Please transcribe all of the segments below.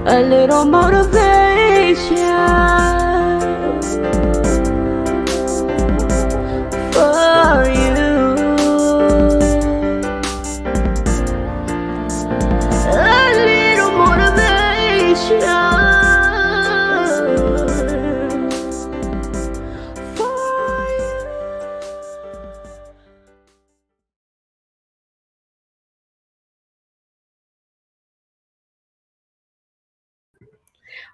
a little motivation for you, a little motivation for you.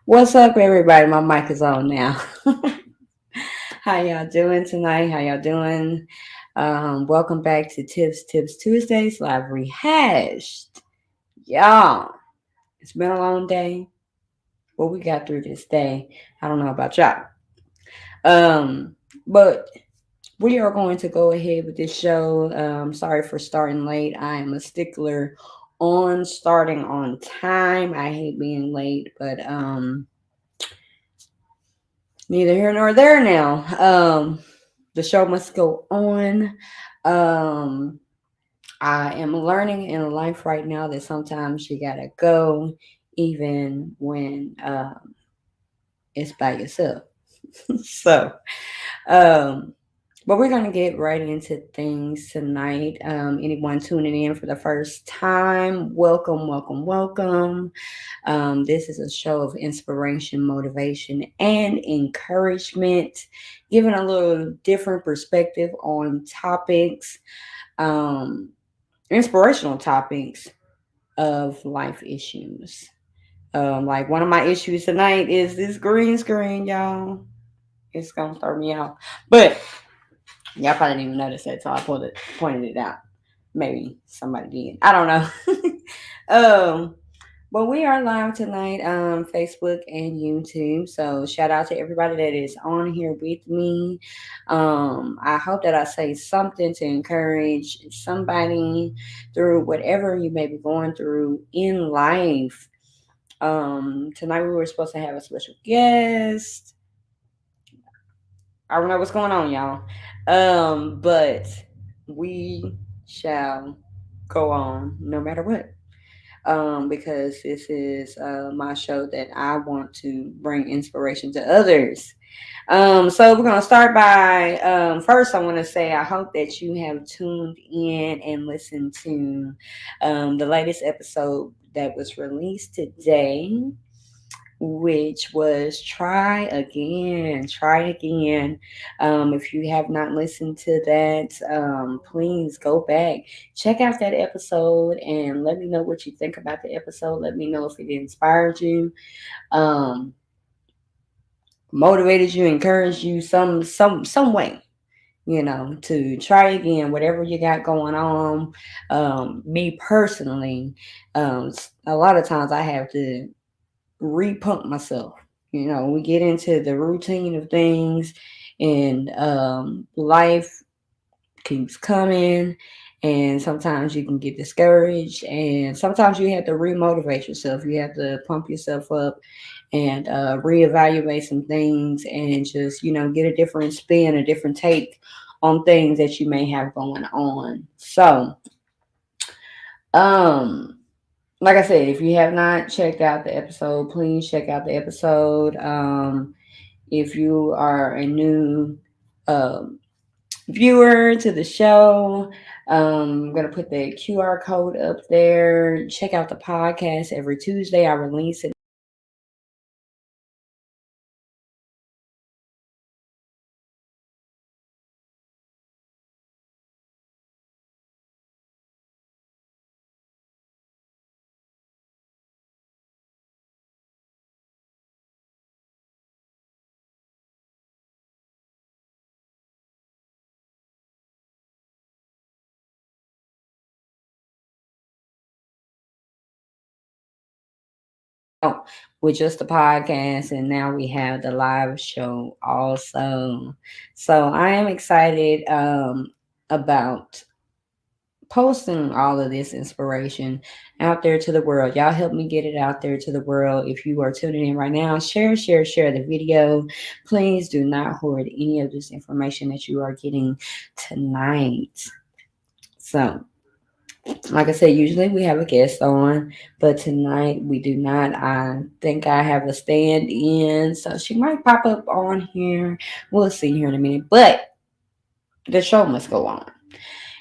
What's up, everybody? My mic is on now. How y'all doing tonight? How y'all doing? Welcome back to Tips Tuesdays live rehashed. Y'all, it's been a long day. What we got through this day, I don't know about y'all. But we are going to go ahead with this show. Sorry for starting late. I am a stickler on starting on time. I hate being late, but neither here nor there now. The show must go on. Um, I am learning in life right now that sometimes you gotta go, even when it's by yourself. so, um, but we're gonna get right into things tonight. Anyone tuning in for the first time, welcome, welcome, welcome. This is a show of inspiration, motivation, and encouragement, giving a little different perspective on topics, um, inspirational topics of life issues. Like one of my issues tonight is this green screen, y'all. It's gonna throw me out, but y'all probably didn't even notice that, so I pointed it out. Maybe somebody did. I don't know. um, But we are live tonight on Facebook and YouTube. So shout out to everybody that is on here with me. I hope that I say something to encourage somebody through whatever you may be going through in life. Tonight we were supposed to have a special guest. I don't know what's going on, y'all. But we shall go on no matter what, because this is my show that I want to bring inspiration to others. So we're going to start by first, I want to say I hope that you have tuned in and listened to the latest episode that was released today, which was try again. If you have not listened to that, please go back, check out that episode, and let me know what you think about the episode. Let me know if it inspired you, um, motivated you, encouraged you some way, to try again, whatever you got going on. Me personally, a lot of times I have to repump myself. We get into the routine of things, and life keeps coming, and sometimes you can get discouraged, and sometimes you have to remotivate yourself. You have to pump yourself up and reevaluate some things, and just get a different spin, a different take on things that you may have going on. So, um like I said, if you have not checked out the episode, please check out the episode. If you are a new um, viewer to the show, I'm going to put the QR code up there. Check out the podcast every Tuesday. I release it. With just the podcast, and now we have the live show also. So I am excited about posting all of this inspiration out there to the world. Y'all help me get it out there to the world. If you are tuning in right now, share the video. Please do not hoard any of this information that you are getting tonight. So, Like I said, usually we have a guest on, but tonight we do not. I think I have a stand in, so she might pop up on here. We'll see here in a minute. But the show must go on.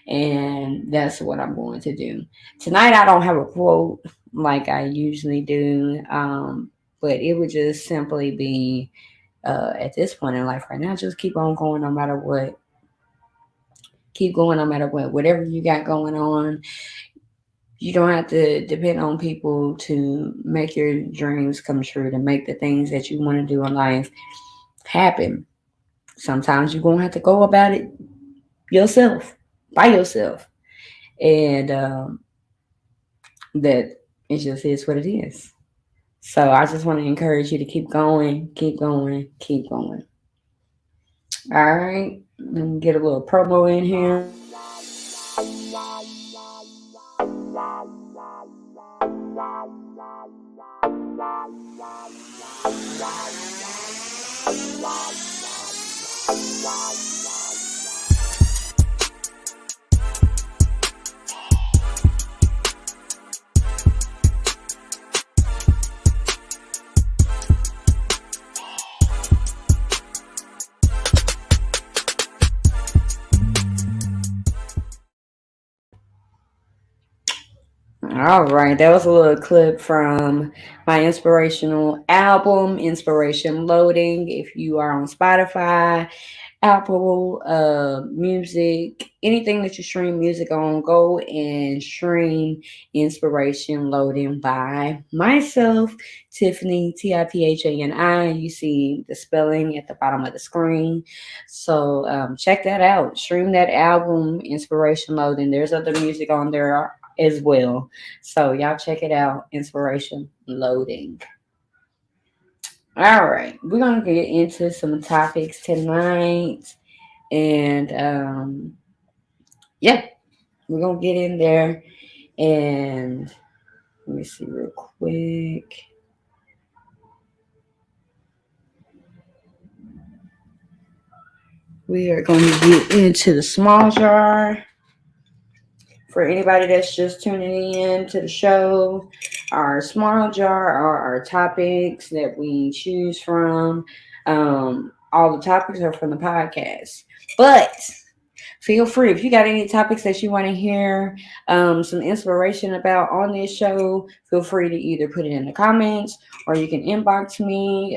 And that's what I'm going to do. Tonight, I don't have a quote like I usually do, but it would just simply be at this point in life right now, just keep on going no matter what. Keep going no matter what. Whatever you got going on, you don't have to depend on people to make your dreams come true, to make the things that you want to do in life happen. Sometimes you're going to have to go about it yourself, by yourself. And that it just is what it is. So I just want to encourage you to keep going, keep going, keep going. All right. Let me get a little promo in here. All right, that was a little clip from my inspirational album, Inspiration Loading. If you are on Spotify, Apple Music, anything that you stream music on, go and stream Inspiration Loading by myself, Tiphani, Tiphani. You see the spelling at the bottom of the screen. So check that out. Stream that album, Inspiration Loading. There's other music on there as well. So y'all check it out, Inspiration Loading. All right, we're gonna get into some topics tonight, and yeah, we're gonna get in there. And let me see real quick. We are going to get into the small jar. For anybody that's just tuning in to the show, our small jar are our topics that we choose from. All the topics are from the podcast, but feel free if you got any topics that you want to hear some inspiration about on this show. Feel free to either put it in the comments or you can inbox me,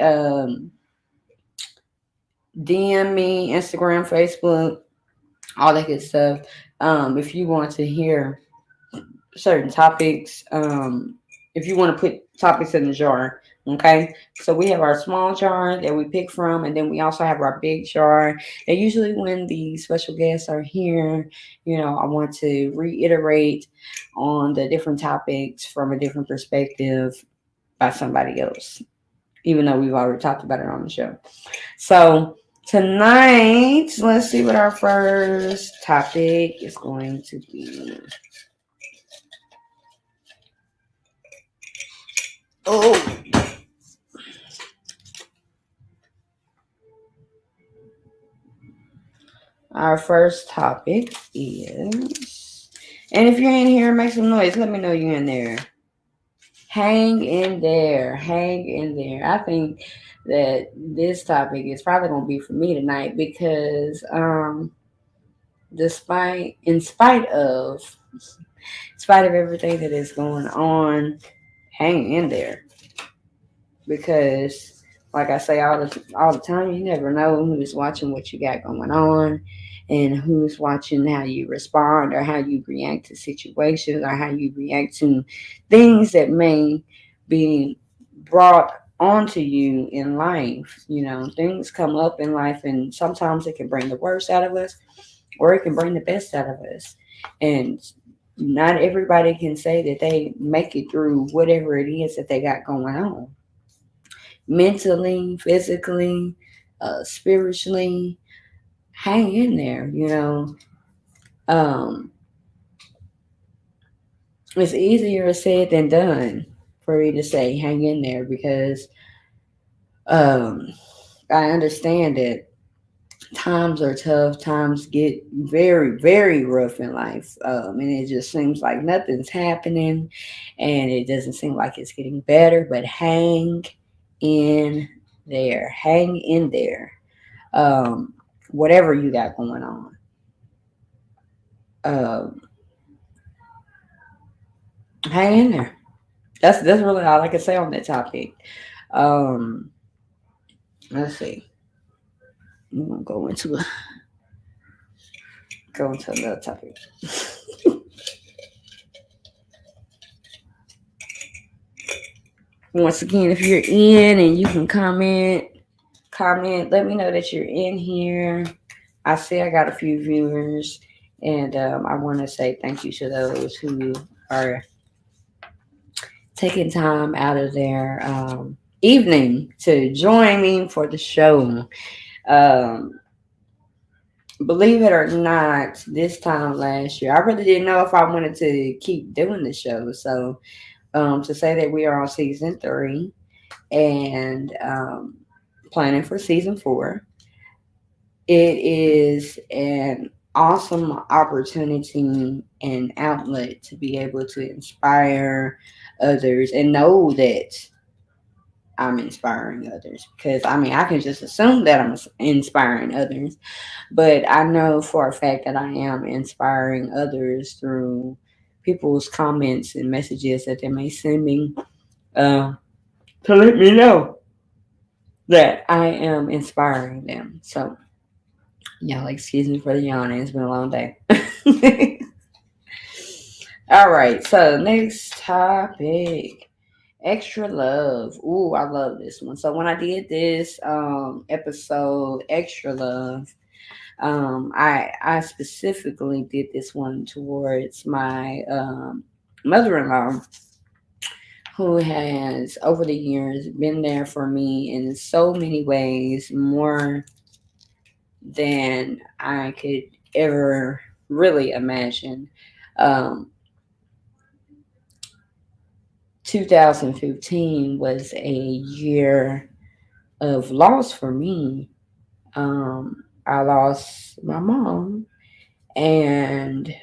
DM me, Instagram, Facebook, all that good stuff. If you want to hear certain topics, if you want to put topics in the jar. Okay, so we have our small jar that we pick from, and then we also have our big jar. And usually, when the special guests are here, I want to reiterate on the different topics from a different perspective by somebody else, even though we've already talked about it on the show. So, tonight, let's see what our first topic is going to be. Oh, our first topic is, and if you're in here, make some noise. Let me know you're in there. Hang in there. Hang in there. I think that this topic is probably going to be for me tonight because, in spite of everything that is going on, hang in there because, like I say all the time, you never know who's watching what you got going on, and who's watching how you respond or how you react to situations or how you react to things that may be brought onto you in life. Things come up in life, and sometimes it can bring the worst out of us, or it can bring the best out of us. And not everybody can say that they make it through whatever it is that they got going on mentally, physically, spiritually. Hang in there. Um, it's easier said than done for me to say hang in there because um, I understand that Times are tough. Times get very, very rough in life. And it just seems like nothing's happening and it doesn't seem like it's getting better, but hang in there. Hang in there. Um, Whatever you got going on. Um, Hang in there. That's really all I can say on that topic. Um, let's see. I'm gonna go into another topic. Once again, if you're in and you can comment, let me know that you're in here. I see I got a few viewers, and I want to say thank you to those who are taking time out of their evening to join me for the show. Um, Believe it or not, this time last year, I really didn't know if I wanted to keep doing the show. So to say that we are on season 3 and planning for season 4. It is an awesome opportunity and outlet to be able to inspire others and know that I'm inspiring others because I mean I can just assume that I'm inspiring others, but I know for a fact that I am inspiring others through people's comments and messages that they may send me uh, to let me know that I am inspiring them. So y'all excuse me for the yawning. It's been a long day. All right. So next topic. Extra love. Ooh, I love this one. So when I did this episode, extra love, I specifically did this one towards my mother-in-law, who has over the years been there for me in so many ways, more than I could ever really imagine. Um, 2015 was a year of loss for me. I lost my mom, and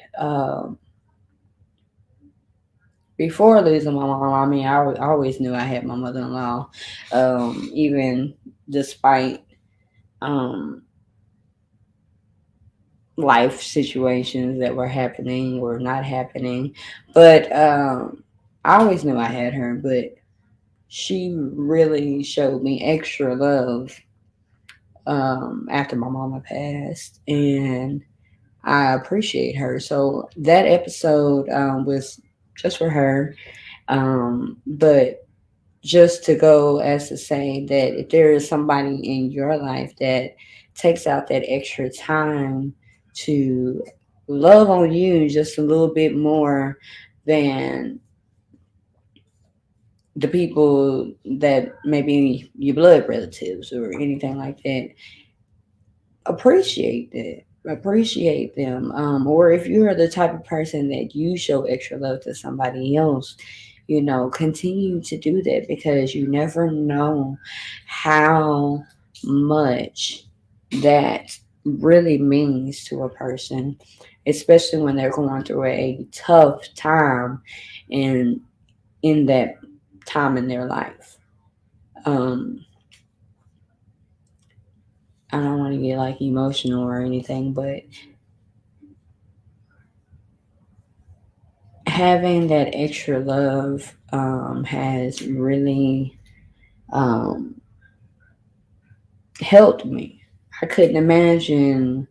before losing my mom, I mean, I always knew I had my mother in law, even despite um, life situations that were happening or not happening. But I always knew I had her, but she really showed me extra love after my mama passed, and I appreciate her. So that episode was just for her, but just to go as to say that if there is somebody in your life that takes out that extra time to love on you just a little bit more than the people that maybe your blood relatives or anything like that, appreciate that. Appreciate them. Or if you're the type of person that you show extra love to somebody else, continue to do that because you never know how much that really means to a person, especially when they're going through a tough time and in that time in their life. Um, I don't want to get like emotional or anything, but having that extra love has really um, helped me. I couldn't imagine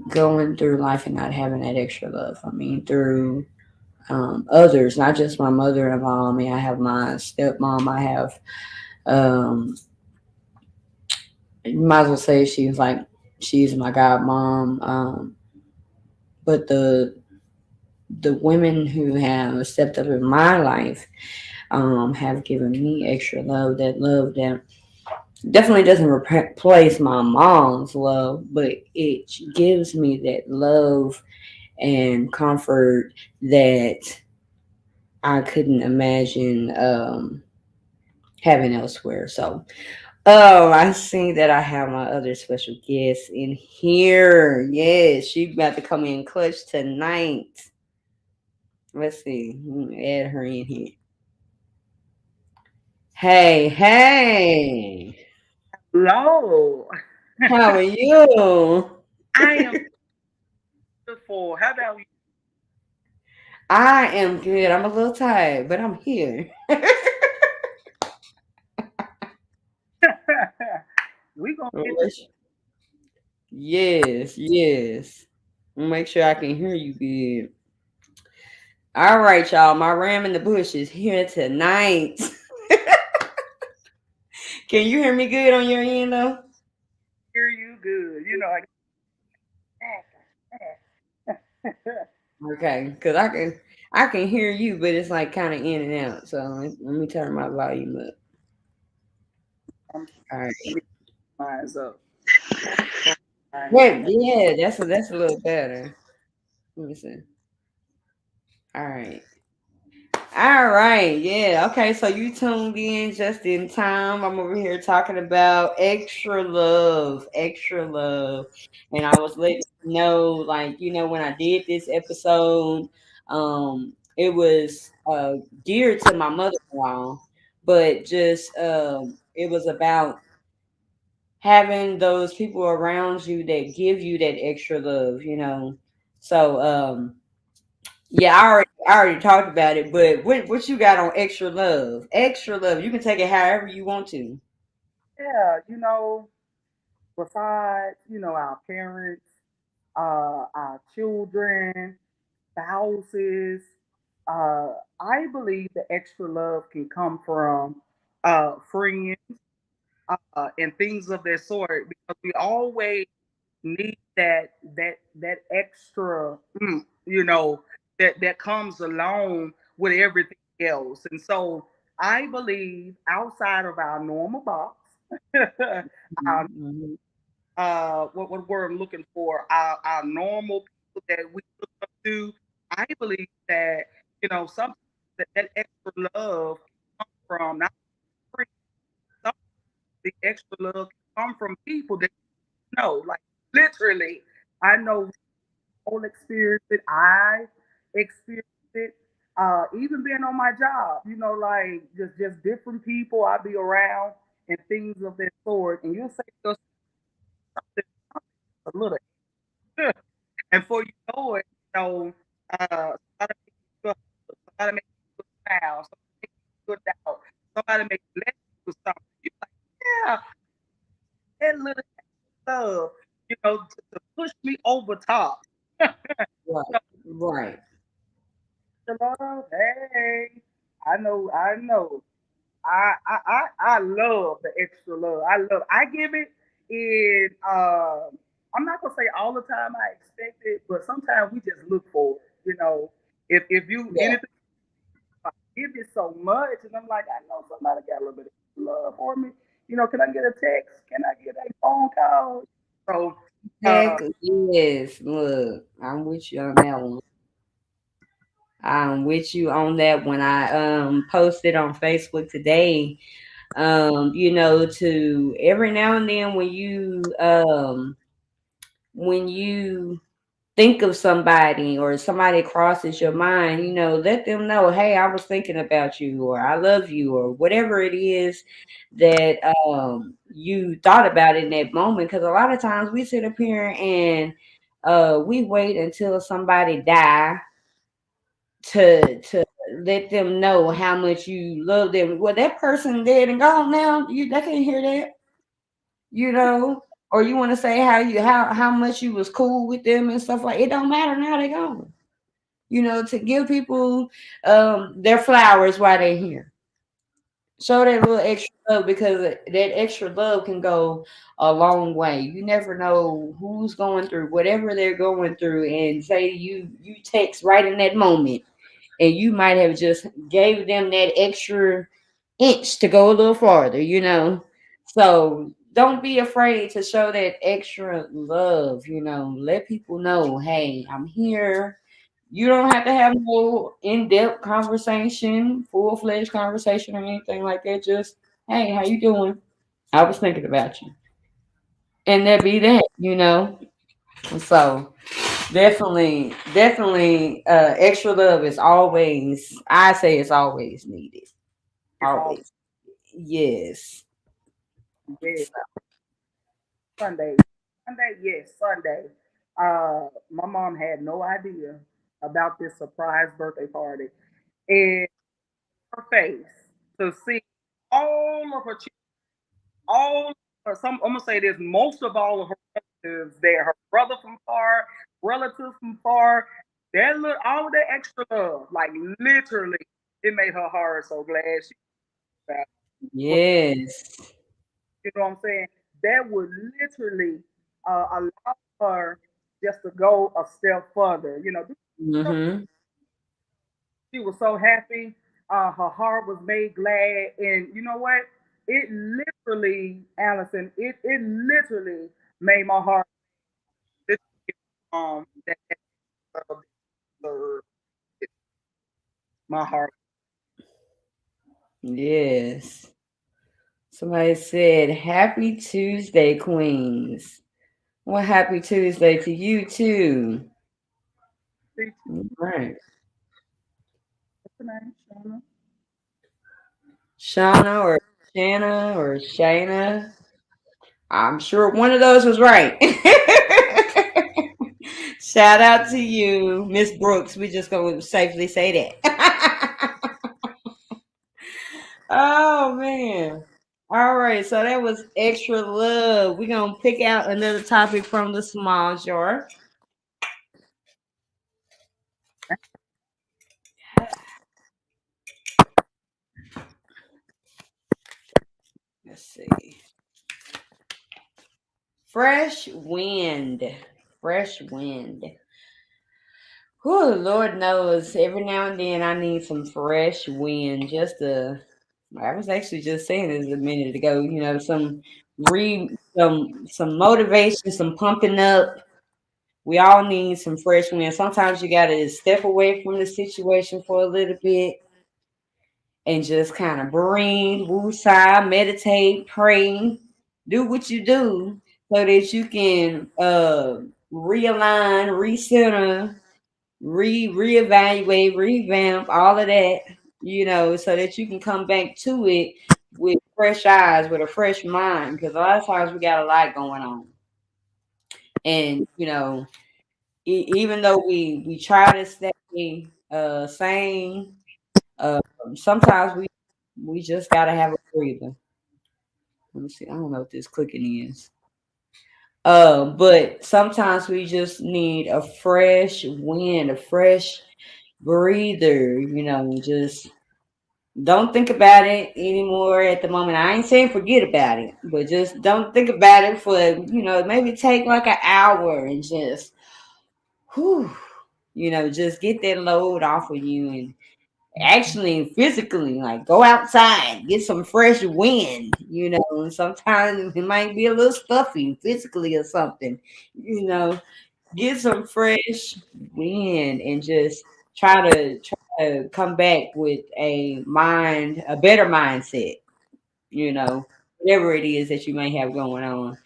going through life and not having that extra love. I mean, through others, not just my mother-in-law. I mean, I have my stepmom. I have, you might as well say she's my godmom. But the women who have stepped up in my life have given me extra love. That love that definitely doesn't replace my mom's love, but it gives me that love and comfort that I couldn't imagine having elsewhere. So Oh, I see that I have my other special guest in here. Yes, she about to come in clutch tonight. Let's see. Let me add her in here. Hey, hey. Hello. How are you? I am beautiful. How about I am good. I'm a little tired, but I'm here. you? We gonna get this. Yes, yes. Make sure I can hear you good. All right, y'all. My ram in the bush is here tonight. Can you hear me good on your end though? Hear you good. Okay, because I can hear you, but it's like kind of in and out. So let me turn my volume up. I'm All right. let me minds up. Minds Yeah, up. yeah, that's a little better. Let me see. All right. All right, yeah. Okay, so you tuned in just in time. I'm over here talking about extra love, extra love. And I was letting you know, like, when I did this episode, it was geared to my mother-in-law, but just it was about having those people around you that give you that extra love. So yeah, I already talked about it, but what you got on extra love? Extra love. You can take it however you want to. Yeah, besides, our parents, our children, spouses, I believe the extra love can come from friends and things of that sort because we always need that extra that comes along with everything else. And so I believe outside of our normal box, our, Mhm. what word I'm looking for, our normal people that we look up to, I believe that sometimes that extra love can come from not free. Some of the extra love can come from people that like literally. I know whole experience it. I experienced it. Even being on my job, like just different people I be around and things of that sort. And you'll say to yourself a little, and for you know it, somebody make you feel, somebody make you smile, somebody make you feel down, somebody make you bless you with something. You like, yeah, that little love, to push me over top. Right. Right. Love, hey, I know. I love the extra love. I give it in I'm not gonna say all the time I expect it, but sometimes we just look for it. If you Yeah. anything I give it so much and I'm like, I know somebody got a little bit of love for me. Can I get a text? Can I get a phone call? So uh Heck yes. Look, I'm with you on that one. I'm with you on that one. I posted on Facebook today. To every now and then when you think of somebody or somebody crosses your mind, let them know, hey, I was thinking about you or I love you or whatever it is that you thought about in that moment. Because a lot of times we sit up here and we wait until somebody die to let them know how much you love them. Well, that person dead and gone now. They can't hear that, you know. Or you want to say how much you was cool with them and stuff like it don't matter now they gone. To give people their flowers while they're here. Show that little extra love because that extra love can go a long way. You never know who's going through whatever they're going through, and say you text right in that moment, and you might have just gave them that extra inch to go a little farther. So don't be afraid to show that extra love. Let people know, hey, I'm here. You don't have to have no in-depth conversation, full-fledged conversation or anything like that. Just, hey, how you doing? I was thinking about you. And that be that, you know. So definitely, extra love is always, I say it's always needed. It's all Always. Yes. yeah. Sunday. Sunday, yes, Sunday. My mom had no idea about this surprise birthday party. And her face to see all of her children, all or some I'm gonna say this, most of all of her relatives there, her brother from far, relatives from far, that look all that extra love, like literally, it made her heart so glad she got. But Yes. you know what I'm saying? That would literally allow her just to go a step further. You know, Mm-hmm. she was so happy. Her heart was made glad, and you know what? It literally, Allison, it literally made my heart that love deserve my heart. Yes. Somebody said, Happy Tuesday, Queens. Well, happy Tuesday to you too. Right. What's her name? Shauna. Shauna or Shanna or Shayna. I'm sure one of those was right. Shout out to you, Miss Brooks. We just gonna safely say that. Oh man. All right, so that was extra love. We're gonna pick out another topic from the small jar. Let's see. Fresh wind. Fresh wind. Whew, Lord knows every now and then I need some fresh wind just to, I was actually just saying this a minute ago, you know, some motivation, some pumping up. We all need some fresh wind. Sometimes you gotta step away from the situation for a little bit and just kind of breathe, woosah, meditate, pray, do what you do so that you can realign, recenter, reevaluate, revamp, all of that, you know, so that you can come back to it with fresh eyes, with a fresh mind. Because a lot of times we got a lot going on, and you know, even though we try to stay sane, uh, sometimes we just gotta have a breather. Let me see. I don't know what this clicking is. But sometimes we just need a fresh wind, a fresh breather, you know, just don't think about it anymore at the moment. I ain't saying forget about it, but just don't think about it for, you know, maybe take like an hour and just, whew, you know, just get that load off of you and actually physically, like go outside, get some fresh wind, you know, and sometimes it might be a little stuffy physically or something, you know, get some fresh wind and just try to come back with a better mindset, you know, whatever it is that you may have going on.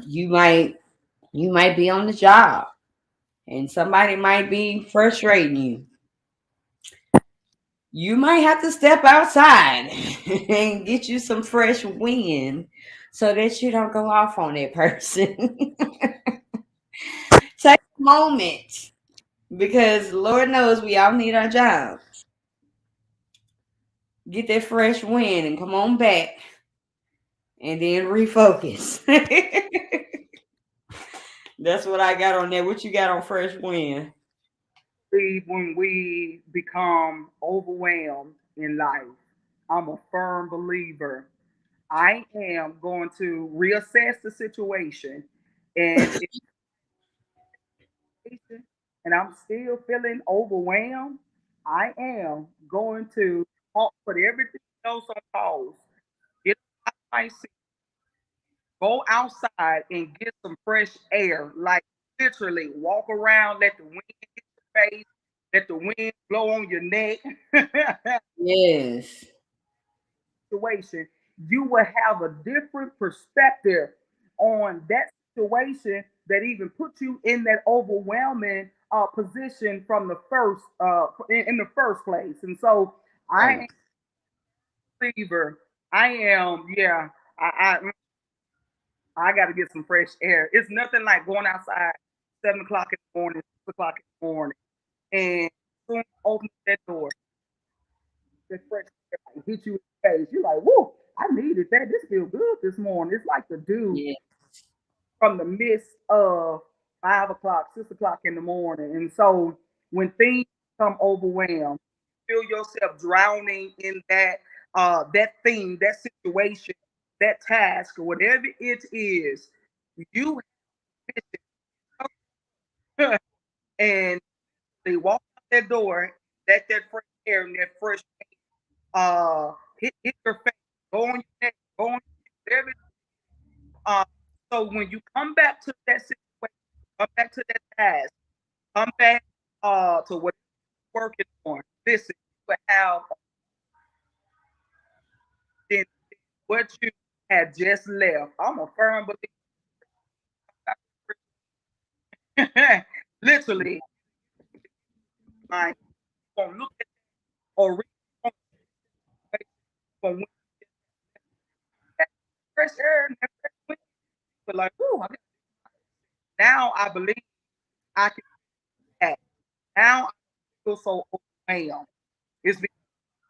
You might be on the job and somebody might be frustrating you. You might have to step outside and get you some fresh wind so that you don't go off on that person. Take a moment because Lord knows we all need our job. Get that fresh wind and come on back and then refocus. That's what I got on there. What you got on fresh wind? When we become overwhelmed in life, I'm a firm believer. I am going to reassess the situation, and if and I'm still feeling overwhelmed, I am going to put everything else on pause, get out of my seat, go outside and get some fresh air, like literally walk around, let the wind hit your face, let the wind blow on your neck. Yes. Situation. you will have a different perspective on that situation that even put you in that overwhelming position from the first in the first place. And so I am Right. a believer. I am, yeah. I got to get some fresh air. It's nothing like going outside 7 o'clock in the morning, 6 o'clock in the morning, and soon as you open that door, that fresh air like, hit you in the face. You're like, whoa, I needed that. This feels good this morning. It's like the dew Yeah. from the midst of 5 o'clock, 6 o'clock in the morning. And so when things become overwhelmed, feel yourself drowning in that thing, that situation, that task, or whatever it is, you have and they walk out that door, let that fresh air and that fresh hit your face, go on your neck, go on your neck, whatever. Uh, so when you come back to that situation, come back to that task, come back to what you're working on. Listen, you will have then what you had just left. I'm a firm believer. Literally, I won't look at or read on from when that fresh air and that fresh wind, but like, ooh, now I believe I can do that. Now I feel so overwhelmed. It's the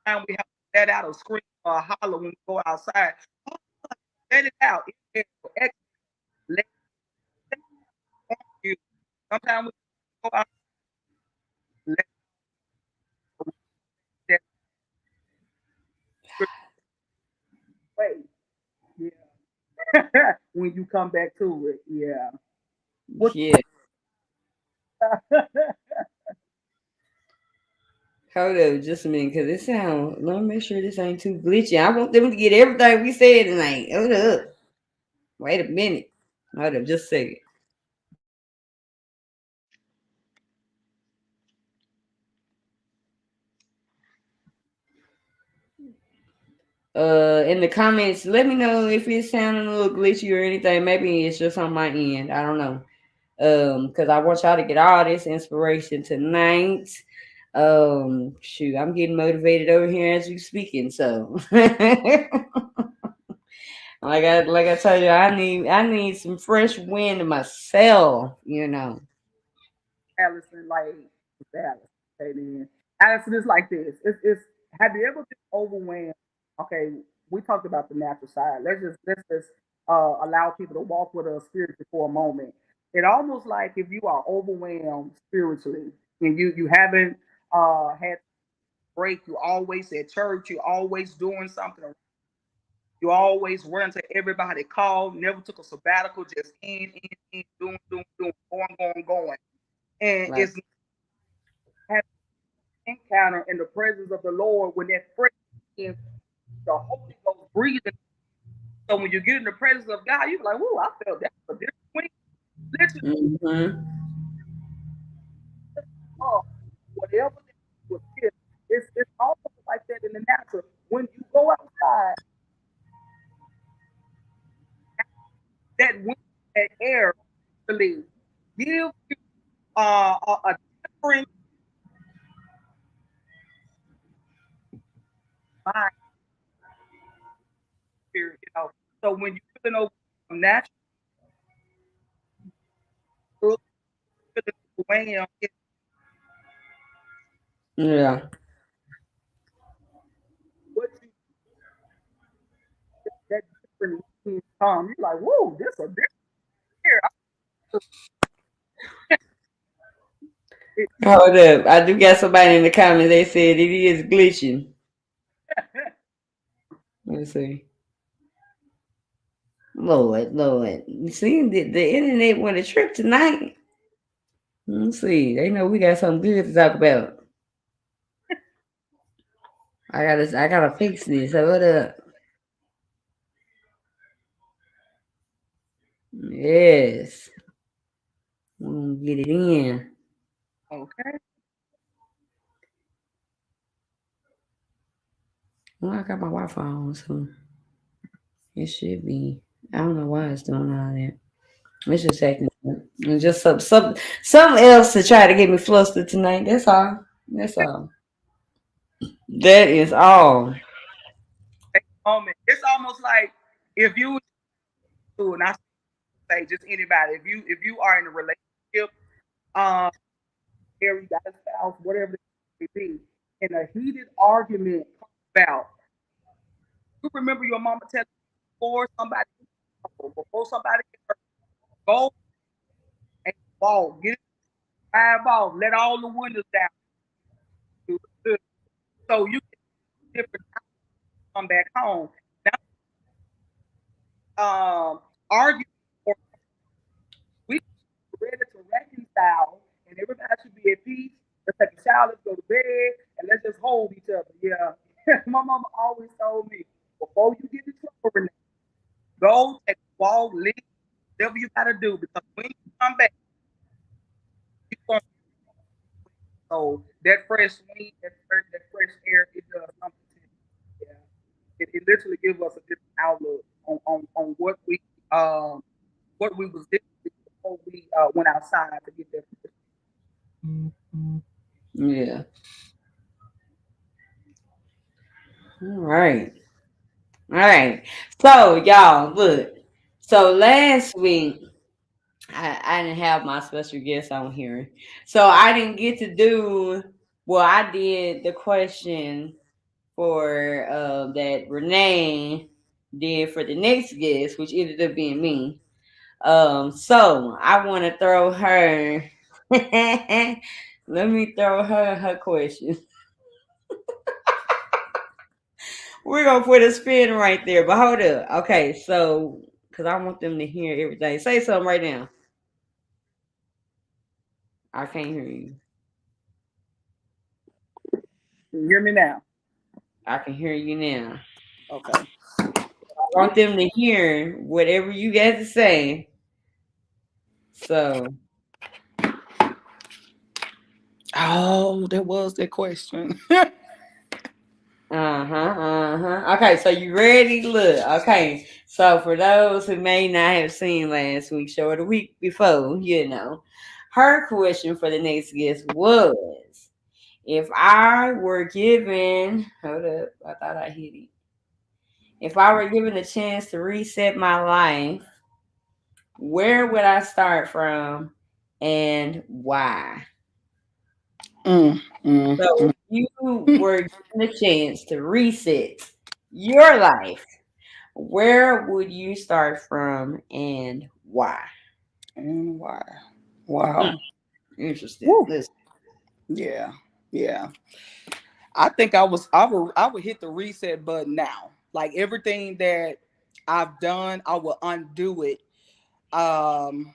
time we have to let out a scream or a holler when we go outside. Oh, let it out. Let it on you. Sometimes we go out let that way. Yeah. When you come back to it. Yeah. What Yeah. Hold up just a minute, cause it sound. Let me make sure this ain't too glitchy. I want them to get everything we said tonight. Hold up. Wait a minute. Hold up, just a second. In the comments, let me know if it's sounding a little glitchy or anything. Maybe it's just on my end. I don't know. Because I want y'all to get all this inspiration tonight. Shoot, I'm getting motivated over here as you speaking. So, like I told you, I need some fresh wind in myself. You know. Allison like Allison? Okay, then Allison is like this. It's have you ever been overwhelmed? Okay, we talked about the natural side. Let's just allow people to walk with us spiritually for a moment. It almost like if you are overwhelmed spiritually and you haven't had break, you always at church, you always doing something, you always run to everybody call, never took a sabbatical, just in, doing, going. And Right. it's having an encounter in the presence of the Lord when that fresh wind, the Holy Ghost breathing. So when you get in the presence of God, you're like, "Whoa, I felt that was a different wind." Literally, Mm-hmm. oh, whatever that was, it's almost like that in the natural. When you go outside, that wind, that air, really give you a different mind spirit, you know. So when you're feeling natural, feeling overwhelmed, it's Yeah. what you that different come. You're like, whoa, this a different here. You Hold up. I do got somebody in the comments. They said it is glitching. Let's see. Lord, Lord. You see, the internet went a trip tonight. Let's see. They know we got something good to talk about. I gotta fix this. Hold up. Yes. Get it in. okay. Well, I got my Wi-Fi on, so. It should be. I don't know why it's doing all that. It's just acting up. It's just something else to try to get me flustered tonight. That's all. That's all. That is all. Take a moment. It's almost like if you and I say just anybody, if you are in a relationship, um, or you got a spouse, whatever it may be, and a heated argument comes about, you remember your mama telling you before somebody gets hurt, go and walk, get it, drive off, let all the windows down. So you can different come back home. Now, argue or we ready to reconcile and everybody should be at peace. Let's take a shower, let's go to bed, and let's just hold each other. Yeah. My mama always told me, before you get in trouble, Renee, go take a walk, leave, whatever you gotta do, because when you come back, you going so that fresh wind, that fresh air, it does something to you. Yeah. It literally gives us a different outlook on um what we was dealing with before we went outside to get that. Yeah. All right. All right. So y'all, look. So last week I didn't have my special guest on here. So I didn't get to do well, I did the question for that Renee did for the next guest, which ended up being me. So I want to throw her. Let me throw her question. We're gonna put a spin right there, but hold up. Okay, so because I want them to hear everything. Say something right now. I can't hear you. Can you hear me now? I can hear you now. Okay. I want them to hear whatever you got to say. So, Oh, that was that question. Okay, so you ready? Look, okay. So for those who may not have seen last week's show or the week before, her question for the next guest was, if I were given, hold up, I thought I hit it. If I were given a chance to reset my life, where would I start from and why? Mm, mm, So mm, if you were given a chance to reset your life, where would you start from and why? and why? Hmm, Wow. interesting. Woo. Listen. Yeah. Yeah. I think I would hit the reset button now. Like everything that I've done, I will undo it. Um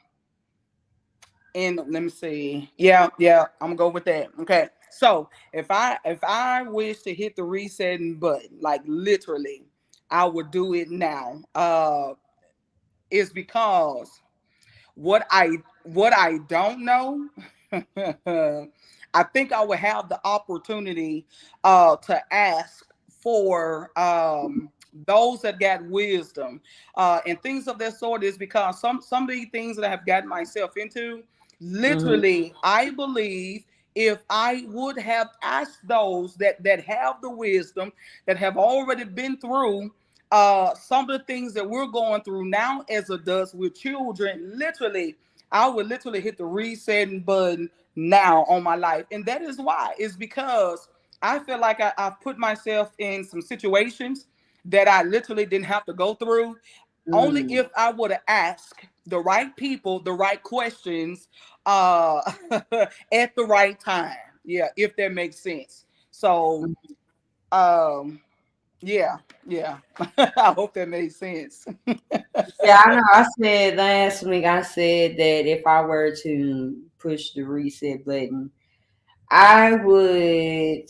and let me see. Yeah, yeah, I'm gonna go with that. Okay. So if I wish to hit the resetting button, like literally, I would do it now. Is because what I don't know, I think I would have the opportunity to ask for those that got wisdom and things of that sort. Is because some of the things that I have gotten myself into, Hmm. literally, I believe if I would have asked those that have the wisdom, that have already been through some of the things that we're going through now as adults with children, literally, I would literally hit the resetting button now on my life. And that is why. Is because I feel like I've put myself in some situations that I literally didn't have to go through. Only Mm. if I would have asked the right people the right questions uh, at the right time. Yeah, if that makes sense. So, um, yeah, yeah. I hope that made sense. Yeah, I know. I said last week, I said that if I were to push the reset button, I would.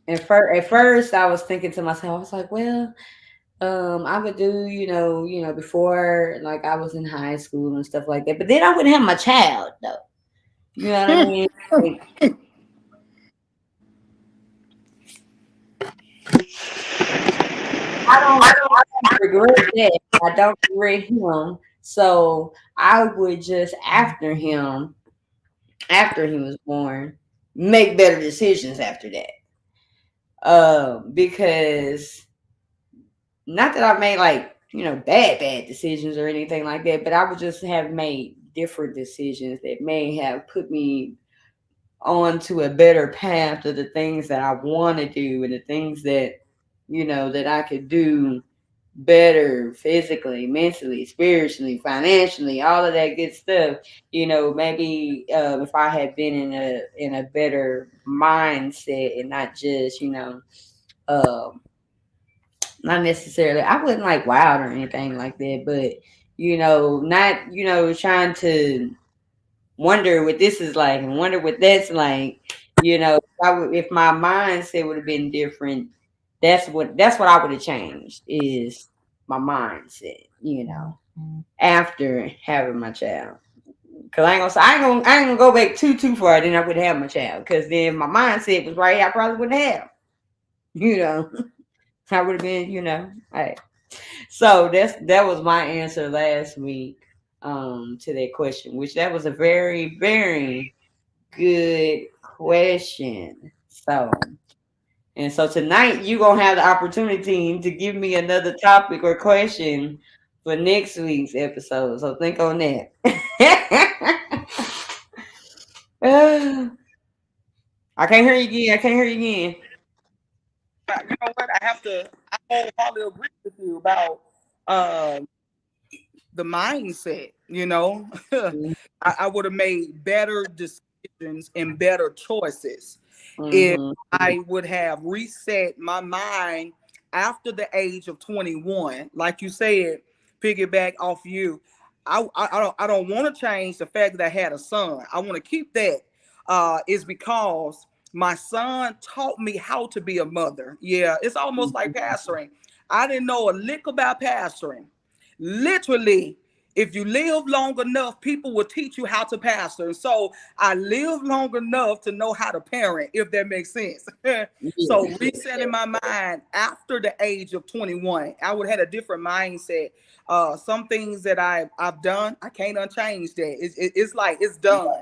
At first, I was thinking to myself, I was like, well, I would do, before like I was in high school and stuff like that. But then I wouldn't have my child though. You know what I mean? Like, regret that. I don't regret him. So I would just after he was born, make better decisions after that. Because not that I've made like, bad decisions or anything like that, but I would just have made different decisions that may have put me onto a better path of the things that I want to do and the things that, that I could do better physically, mentally, spiritually, financially, all of that good stuff. Maybe if I had been in a better mindset and not just, um, not necessarily, I wasn't like wild or anything like that, but not trying to wonder what this is like and wonder what that's like. If my mindset would have been different, that's what I would have changed is my mindset. After having my child, because I ain't gonna go back too far. Then I would have my child, because then my mindset was right. I probably wouldn't have. You know, I would have been. Hey. So that was my answer last week to that question, which that was a very, very good question. So tonight you gonna have the opportunity to give me another topic or question for next week's episode. So think on that. I can't hear you again. I can't hear you again. You know what? I wholeheartedly agree with you about um, the mindset. I would have made better decisions and better choices if Mm-hmm. I would have reset my mind after the age of 21. Like you said, piggyback off you. I don't want to change the fact that I had a son. I want to keep that. Is because my son taught me how to be a mother. Yeah, it's almost like pastoring. I didn't know a lick about pastoring. Literally, if you live long enough, people will teach you how to pastor. And so I lived long enough to know how to parent, if that makes sense. So Yeah. resetting my mind after the age of 21, I would have had a different mindset. Some things that I've done, I can't unchange that. It's like it's done.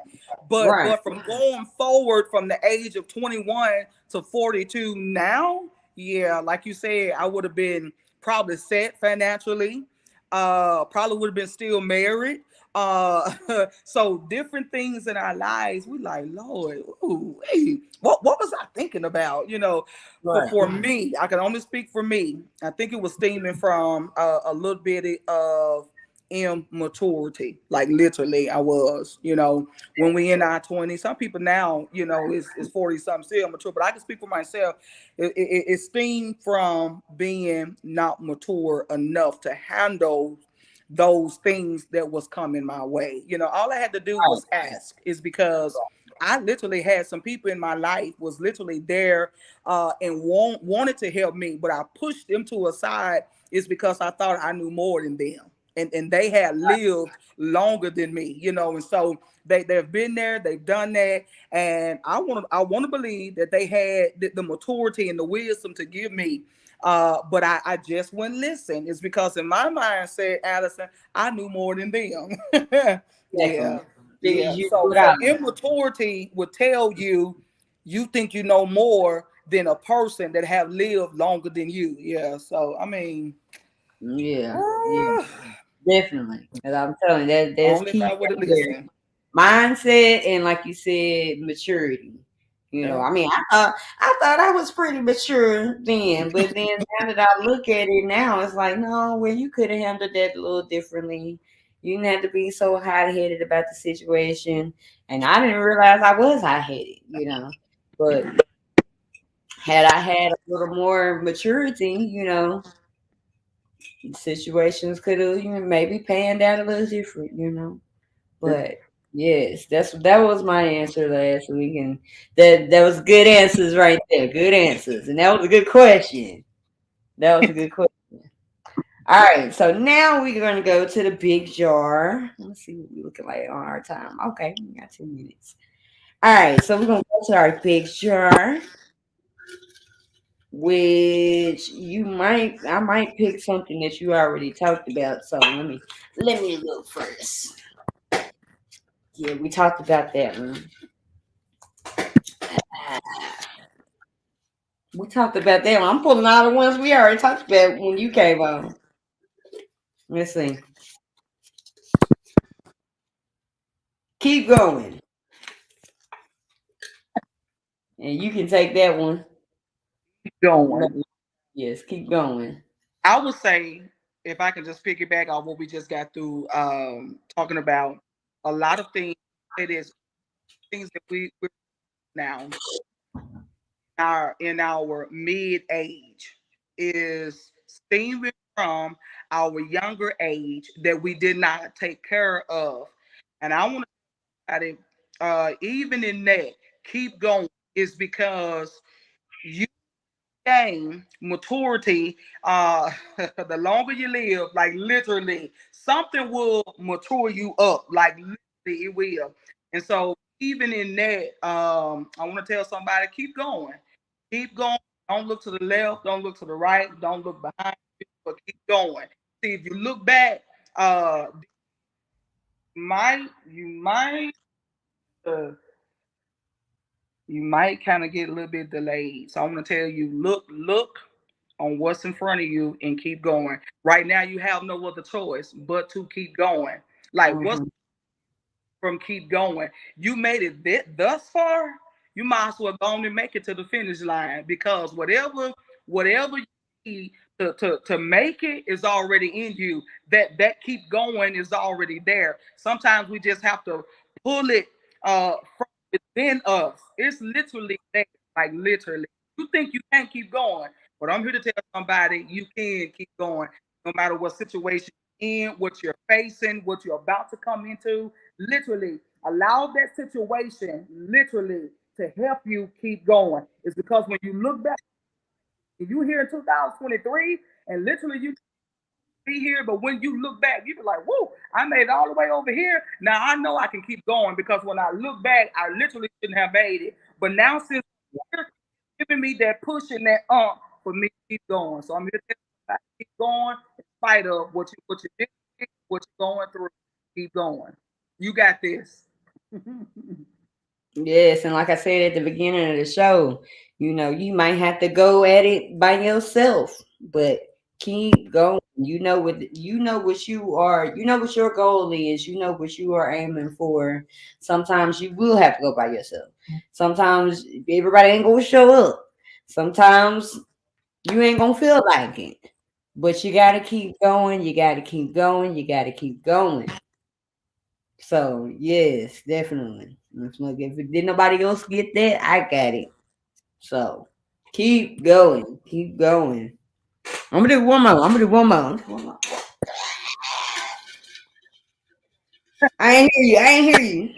But Right. but from going forward from the age of 21 to 42 now, yeah, like you said, I would have been probably set financially, probably would have been still married. So different things in our lives, we like, Lord, ooh, hey, what was I thinking about? Right. For me, I can only speak for me. I think it was stemming from a little bit of immaturity. Like literally, I was. When we in our 20s, some people now, is 40 something still mature. But I can speak for myself. It stemmed from being not mature enough to handle those things that was coming my way. All I had to do Right. was ask. Is because I literally had some people in my life was literally there and wanted to help me, but I pushed them to a side is because I thought I knew more than them. And they had lived longer than me, and so they've been there, they've done that, and I want to believe that they had the maturity and the wisdom to give me. But I just wouldn't listen. It's because in my mindset, Allison, I knew more than them. Yeah, Definitely. Figures yeah. you So put out. so immaturity would tell you you think you know more than a person that have lived longer than you. Yeah. So I mean, Yeah. Yeah. Definitely. And I'm telling you, that's only if key I would have right there. listened. Mindset and, like you said, maturity. Yeah. I mean, I thought I was pretty mature then, but then now that I look at it now, it's like, no, well, you could have handled that a little differently. You didn't have to be so hot headed about the situation. And I didn't realize I was hot headed. But had I had a little more maturity, situations could have, maybe panned out a little different. But yes, that was my answer last week, and that was good answers right there. Good answers, and that was a good question. That was a good question. All right, so now we're gonna go to the big jar. Let's see what we're looking like on our time. Okay, we got 2 minutes. All right, so we're gonna go to our big jar. which I might pick something that you already talked about. So let me look first. Yeah, we talked about that one. We talked about that one. I'm pulling all the ones we already talked about when you came on. Let's see. Keep going. And you can take that one. No, Going. yes, keep going. I would say, if I can just piggyback on what we just got through talking about, a lot of things. It is things that we're now in our mid age is stemming from our younger age that we did not take care of, and I want to at it. Even in that, keep going is because you gain maturity. The longer you live, like literally, something will mature you up. Like literally, it will. And so, even in that, I want to tell somebody, keep going, keep going. Don't look to the left. Don't look to the right. Don't look behind you, but keep going. See, if you look back, you might. Uh, you might kind of get a little bit delayed. So I'm gonna tell you, look on what's in front of you and keep going. Right now, you have no other choice but to keep going. Like what's Hmm. from keep going? You made it thus far. You might as well go on and make it to the finish line because whatever you need to make it is already in you. That keep going is already there. Sometimes we just have to pull it from within us. It's literally there, like literally. You think you can't keep going, but I'm here to tell somebody you can keep going, no matter what situation you're in, what you're facing, what you're about to come into. Literally, allow that situation literally to help you keep going. It's because when you look back, if you here in 2023, and literally you be here, but when you look back, you be like, "Whoa, I made it all the way over here." Now I know I can keep going because when I look back, I literally shouldn't have made it. But now since you're giving me that push and that for me to keep going, so I'm here to tell you, keep going in spite of what you did, what you're going through. Keep going. You got this. Yes, and like I said at the beginning of the show, you might have to go at it by yourself, but keep going. You know what you are, you know what your goal is, you know what you are aiming for. Sometimes you will have to go by yourself. Sometimes everybody ain't gonna show up. Sometimes you ain't gonna feel like it. But you gotta keep going, you gotta keep going, you gotta keep going. So yes, definitely. If did nobody else get that, I got it. So keep going, keep going. I'm gonna do one more. I'm gonna do one more. I ain't hear you. I ain't hear you.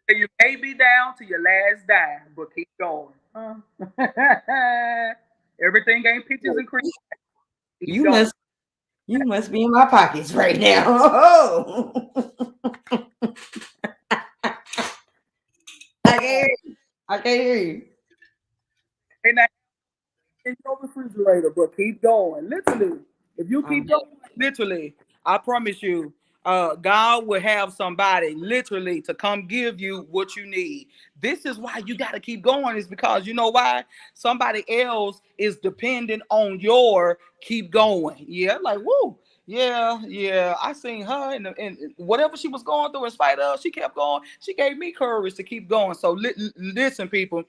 You may be down to your last dime, but keep going. Everything ain't peaches and cream. Keep You going. must you must be in my pockets right now. Oh, I can't hear you. I can't hear you. Ain't that in your refrigerator, but keep going. Literally, if you I'm keep going, literally, I promise you, God will have somebody literally to come give you what you need. This is why you got to keep going. Is because you know why somebody else is dependent on your keep going. Yeah, like woo. Yeah, yeah. I seen her and whatever she was going through, in spite of, she kept going. She gave me courage to keep going. So listen, people.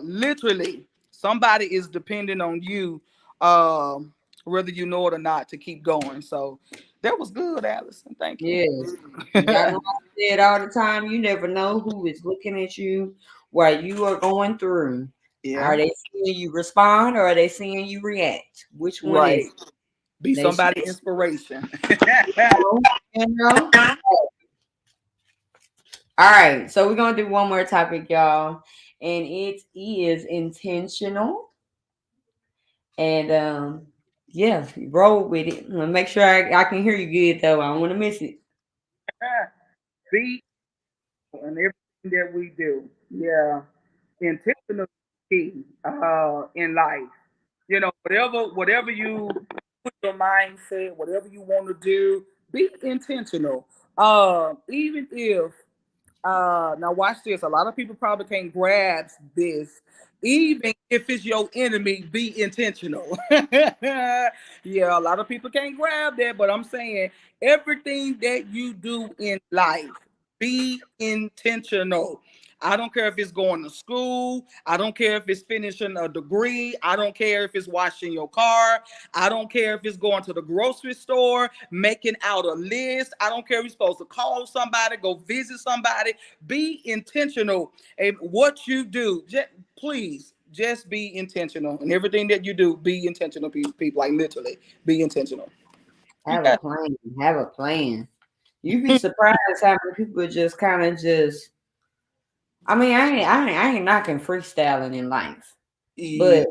Literally, somebody is depending on you, whether you know it or not, to keep going. So that was good, Allison. Thank you. Yes. Y'all know I say it all the time. You never know who is looking at you while you are going through. Yeah, Are they seeing you respond or are they seeing you react? Which one right. is it? Be They should somebody inspiration. know, you know? All right. So we're gonna do one more topic, y'all. And it is intentional. And yeah, roll with it. Make sure I can hear you good though. I don't want to miss it. Be and everything that we do. Yeah, intentional key in life. Whatever you put your mindset, whatever you want to do, be intentional. Even if now watch this. A lot of people probably can't grasp this. Even if it's your enemy, be intentional. Yeah, a lot of people can't grab that, but I'm saying everything that you do in life, be intentional. I don't care if it's going to school. I don't care if it's finishing a degree. I don't care if it's washing your car. I don't care if it's going to the grocery store, making out a list. I don't care if you're supposed to call somebody, go visit somebody. Be intentional in what you do. Please, just be intentional. And everything that you do, be intentional, people. Like literally, be intentional. Have a Yeah. plan. Have a plan. You'd be surprised how many people just kind of just. I mean, I ain't knocking freestyling in life, Yeah. but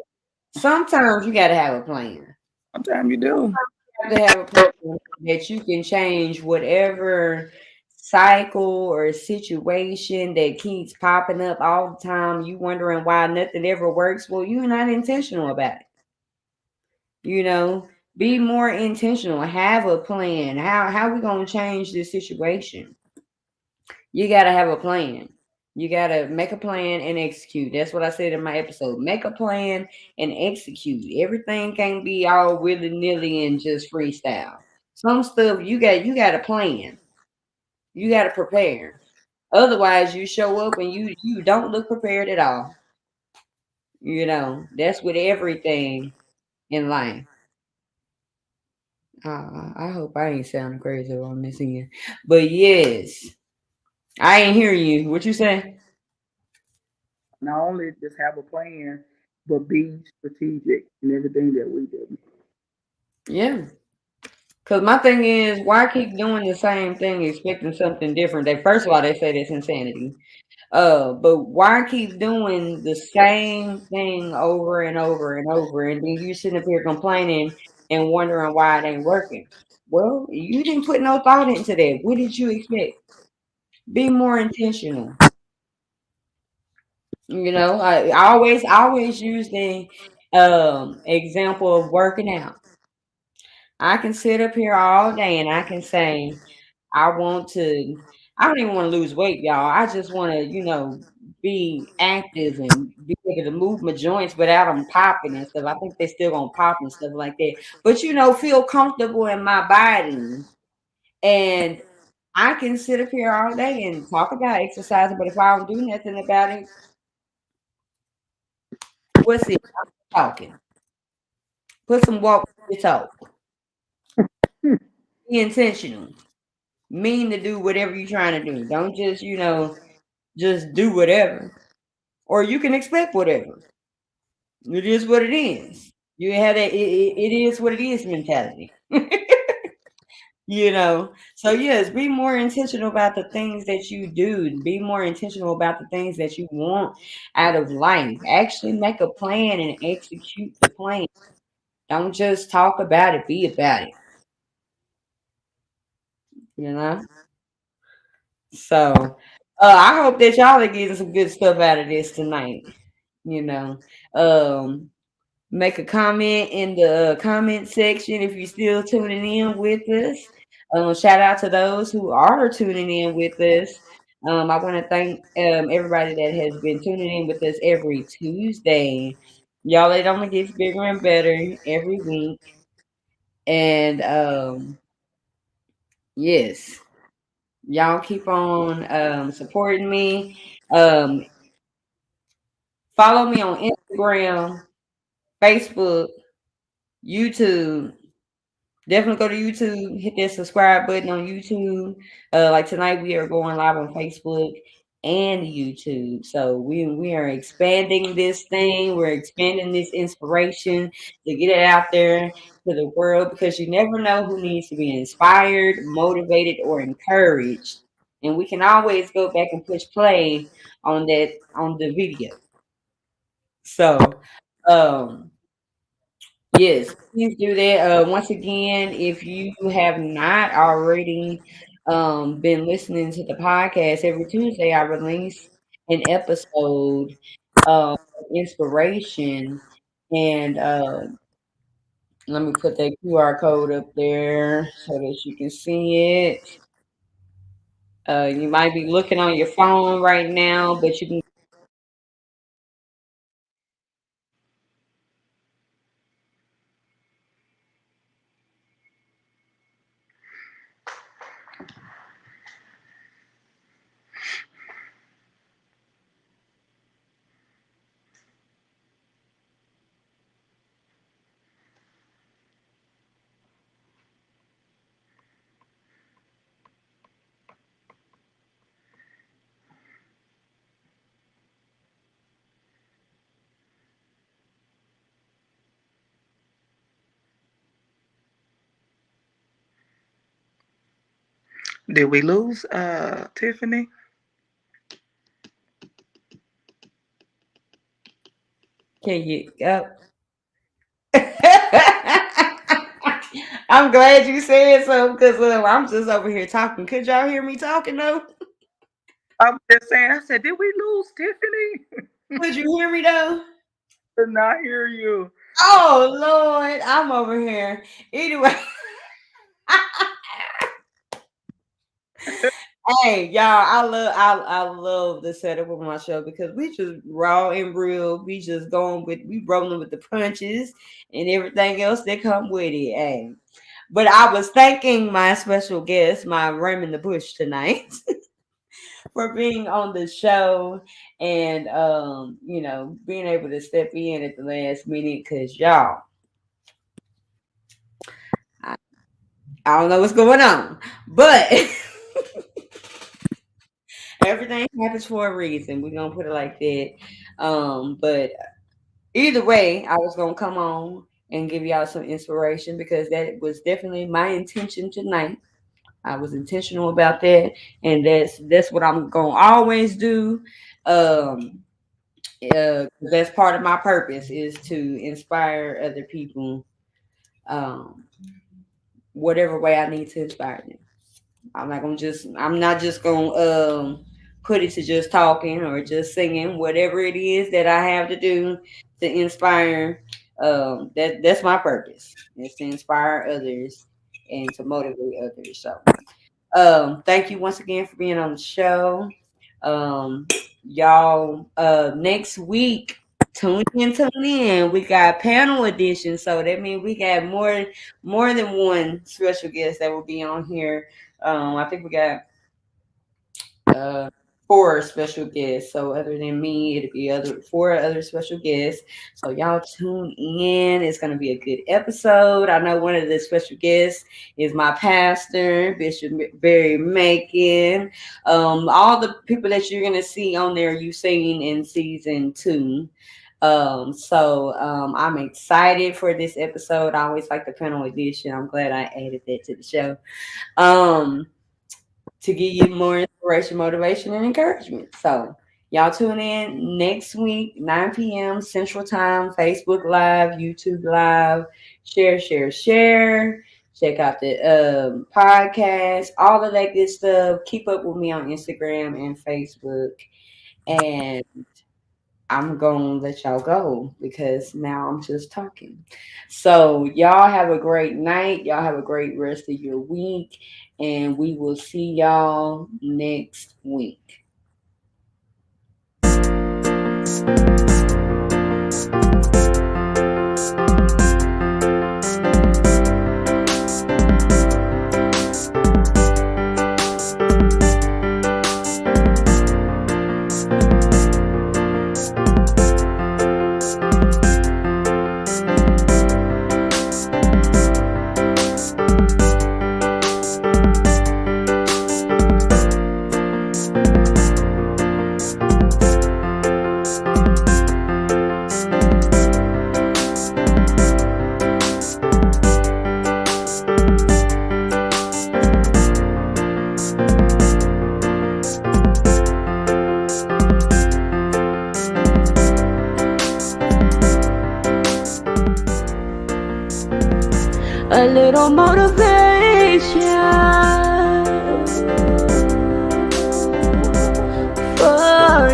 sometimes you got to have a plan. Sometimes you do. You have to have a plan that you can change whatever cycle or situation that keeps popping up all the time. You wondering why nothing ever works. Well, you're not intentional about it. You know, be more intentional. Have a plan. How we gonna change this situation? You gotta have a plan. You gotta make a plan and execute. That's what I said in my episode. Make a plan and execute. Everything can't be all willy nilly and just freestyle. Some stuff you got a plan. You got to prepare. Otherwise, you show up and you don't look prepared at all. That's with everything in life. I hope I ain't sounding crazy on this end, but yes, I ain't hear you. What you say? Not only just have a plan, but be strategic in everything that we do. Yeah. Cause my thing is, why keep doing the same thing, expecting something different? They first of all, they say that's insanity. But why keep doing the same thing over and over and over, and then you sitting up here complaining and wondering why it ain't working? Well, you didn't put no thought into that. What did you expect? Be more intentional. I always use the example of working out. I can sit up here all day and I can say, I want to, I don't even want to lose weight, y'all. I just want to, be active and be able to move my joints without them popping and stuff. I think they still gonna pop and stuff like that. But, feel comfortable in my body. And I can sit up here all day and talk about exercising, but if I don't do nothing about it, what's it? Talking. Put some walk with your talk. Be intentional. Mean to do whatever you're trying to do. Don't just do whatever. Or you can expect whatever. It is what it is. You have that it is what it is mentality. So yes, be more intentional about the things that you do. Be more intentional about the things that you want out of life. Actually make a plan and execute the plan. Don't just talk about it, be about it. You know? So I hope that y'all are getting some good stuff out of this tonight. You know. Um Make a comment in the comment section if you're still tuning in with us. Shout out to those who are tuning in with us. I want to thank everybody that has been tuning in with us every Tuesday. Y'all, it only gets bigger and better every week. And yes, y'all keep on supporting me. Um, Follow me on Instagram, Facebook, YouTube. Definitely go to YouTube, hit that subscribe button on YouTube. Like tonight, we are going live on Facebook and YouTube. So we are expanding this thing. We're expanding this inspiration to get it out there to the world because you never know who needs to be inspired, motivated, or encouraged. And we can always go back and push play on the video. So, um, yes, please do that. Once again, if you have not already been listening to the podcast, every Tuesday I release an episode of inspiration And let me put that QR code up there so that you can see it. You might be looking on your phone right now, but you can. Did we lose Tiffany? Can you? I'm glad you said so because I'm just over here talking. Could y'all hear me talking though? I'm just saying. I said, did we lose Tiffany? Could you hear me though? Did not hear you. Oh Lord, I'm over here. Anyway, hey y'all, I love the setup of my show because we just raw and real. We just we rolling with the punches and everything else that come with it. Hey, but I was thanking my special guest, my Raymond the Bush tonight, for being on the show and being able to step in at the last minute because y'all, I, I don't know what's going on, but everything happens for a reason. We're gonna put it like that. But either way, I was gonna come on and give y'all some inspiration because that was definitely my intention tonight. I was intentional about that, and that's what I'm gonna always do. Um, that's part of my purpose is to inspire other people, um, whatever way I need to inspire them. I'm not just gonna put it to just talking or just singing, whatever it is that I have to do to inspire. That's my purpose is to inspire others and to motivate others. So thank you once again for being on the show. Um, y'all, next week, tune in. We got panel edition, so that means we got more than one special guest that will be on here. I think we got uh four special guests. So other than me, it'll be other four other special guests. So y'all tune in. It's gonna be a good episode. I know one of the special guests is my pastor, Bishop Barry Macon. All the people that you're gonna see on there you've seen in season 2. I'm excited for this episode. I always like the panel edition. I'm glad I added that to the show. Um to give you more inspiration, motivation, and encouragement. So, y'all tune in next week, 9 p.m. Central Time, Facebook Live, YouTube Live. Share, share, share. Check out the podcast, all of that good stuff. Keep up with me on Instagram and Facebook. And I'm going to let y'all go because now I'm just talking. So, y'all have a great night. Y'all have a great rest of your week. And we will see y'all next week. A little motivation for